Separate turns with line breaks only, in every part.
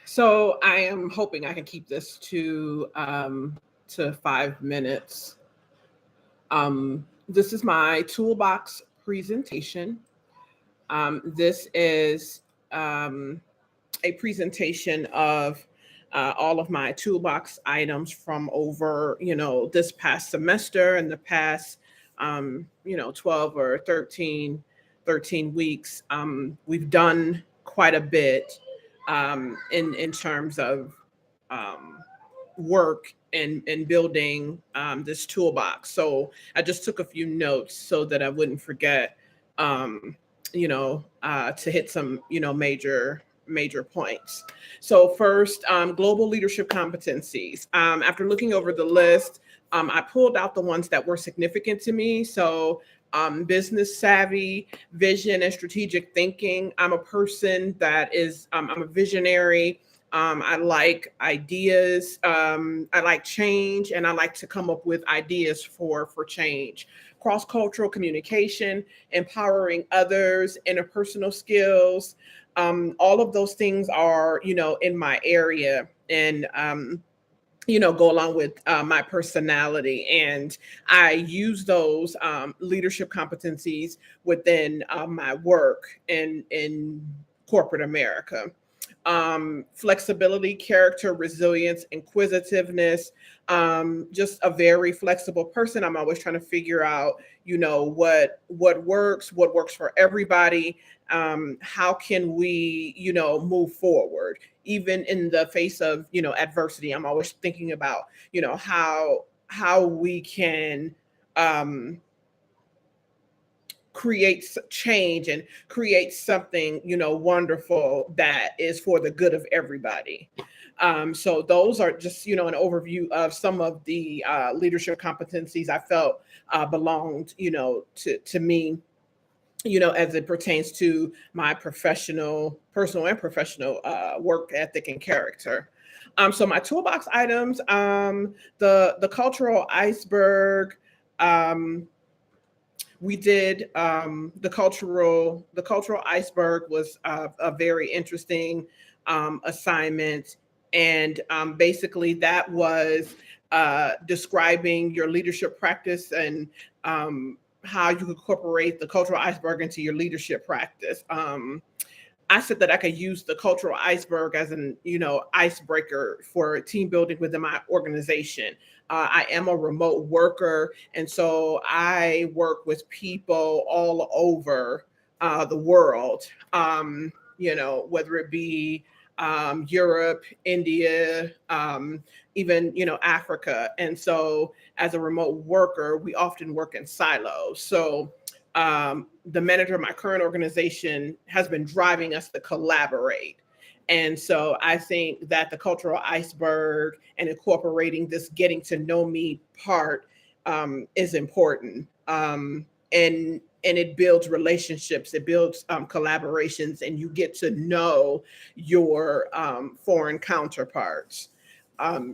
So I am hoping I can keep this to 5 minutes. This is my toolbox presentation. This is a presentation of all of my toolbox items from over, this past semester and the past, 12 or 13 weeks. We've done quite a bit in terms of um, work and building this toolbox. So I just took a few notes so that I wouldn't forget, um, to hit some, major points. So first, global leadership competencies. After looking over the list, I pulled out the ones that were significant to me. So business savvy, vision, and strategic thinking. I'm a person that is, I'm a visionary. I like ideas. I like change, and I like to come up with ideas for change. Cross cultural communication, empowering others, interpersonal skills. All of those things are, in my area, and go along with my personality. And I use those leadership competencies within my work in corporate America. Flexibility, character, resilience, inquisitiveness. Just a very flexible person. I'm always trying to figure out, what works for everybody. How can we, move forward, even in the face of, adversity. I'm always thinking about, how we can um, create change and create something, wonderful that is for the good of everybody. So those are just, an overview of some of the leadership competencies I felt belonged, to me, as it pertains to my personal and professional work ethic and character. So my toolbox items, the cultural iceberg. Um, we did the cultural iceberg was a very interesting assignment, and basically that was describing your leadership practice and how you incorporate the cultural iceberg into your leadership practice. I said that I could use the cultural iceberg as an, icebreaker for team building within my organization. I am a remote worker, and so I work with people all over the world. Whether it be Europe, India, even Africa. And so, as a remote worker, we often work in silos. So the manager of my current organization has been driving us to collaborate. And so I think that the cultural iceberg and incorporating this getting to know me part is important. And it builds relationships, it builds collaborations, and you get to know your foreign counterparts.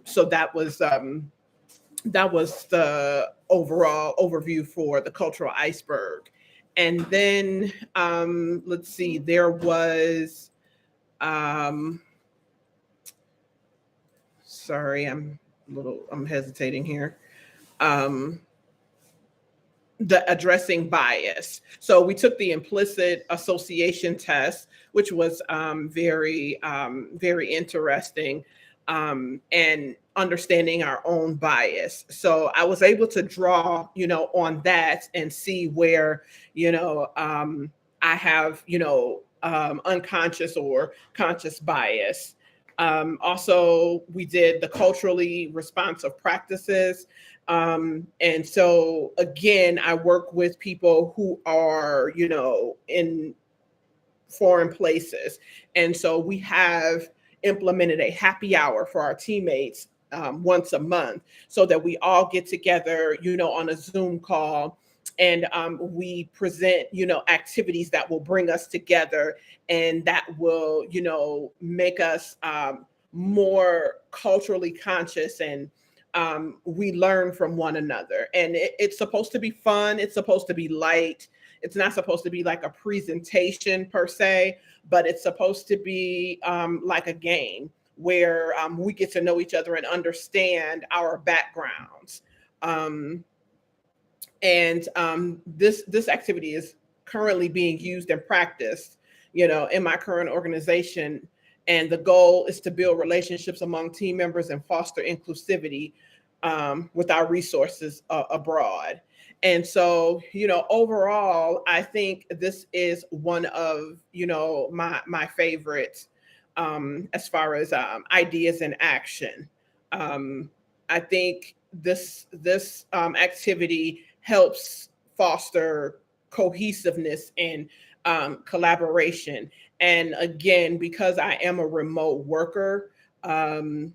So that was the overall overview for the cultural iceberg. And then let's see, there was um, sorry, I'm hesitating here. Um, the addressing bias. So we took the implicit association test, which was very interesting, and understanding our own bias. So I was able to draw, on that and see where, I have, unconscious or conscious bias. Also, we did the culturally responsive practices. And so again, I work with people who are, in foreign places. And so we have implemented a happy hour for our teammates once a month so that we all get together, on a Zoom call, and we present, activities that will bring us together and that will, make us more culturally conscious, and we learn from one another. And it's supposed to be fun. It's supposed to be light. It's not supposed to be like a presentation per se, but it's supposed to be like a game where we get to know each other and understand our backgrounds. Um, and this activity is currently being used and practiced, in my current organization. And the goal is to build relationships among team members and foster inclusivity with our resources abroad. And so, overall, I think this is one of, my favorites as far as ideas in action. Um, I think this activity helps foster cohesiveness and collaboration. And again, because I am a remote worker, um,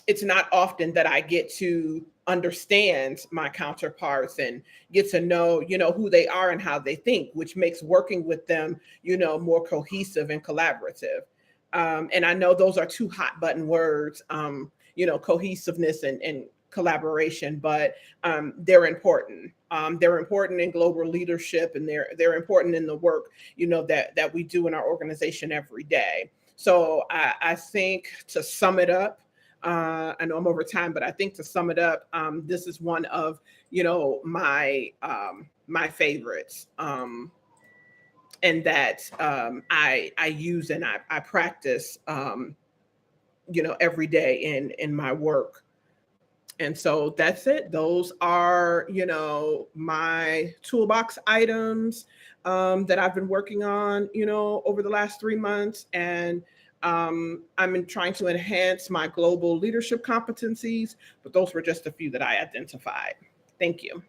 it's not often that I get to understand my counterparts and get to know, who they are and how they think, which makes working with them, more cohesive and collaborative. And I know those are two hot button words, cohesiveness and collaboration, but they're important. They're important in global leadership, and they're important in the work, that we do in our organization every day. So I think, to sum it up, I know I'm over time, but I think, to sum it up, this is one of, my favorites, and that I use and I practice, every day in my work. And so that's it. Those are, my toolbox items that I've been working on, over the last 3 months. And trying to enhance my global leadership competencies, but those were just a few that I identified. Thank you.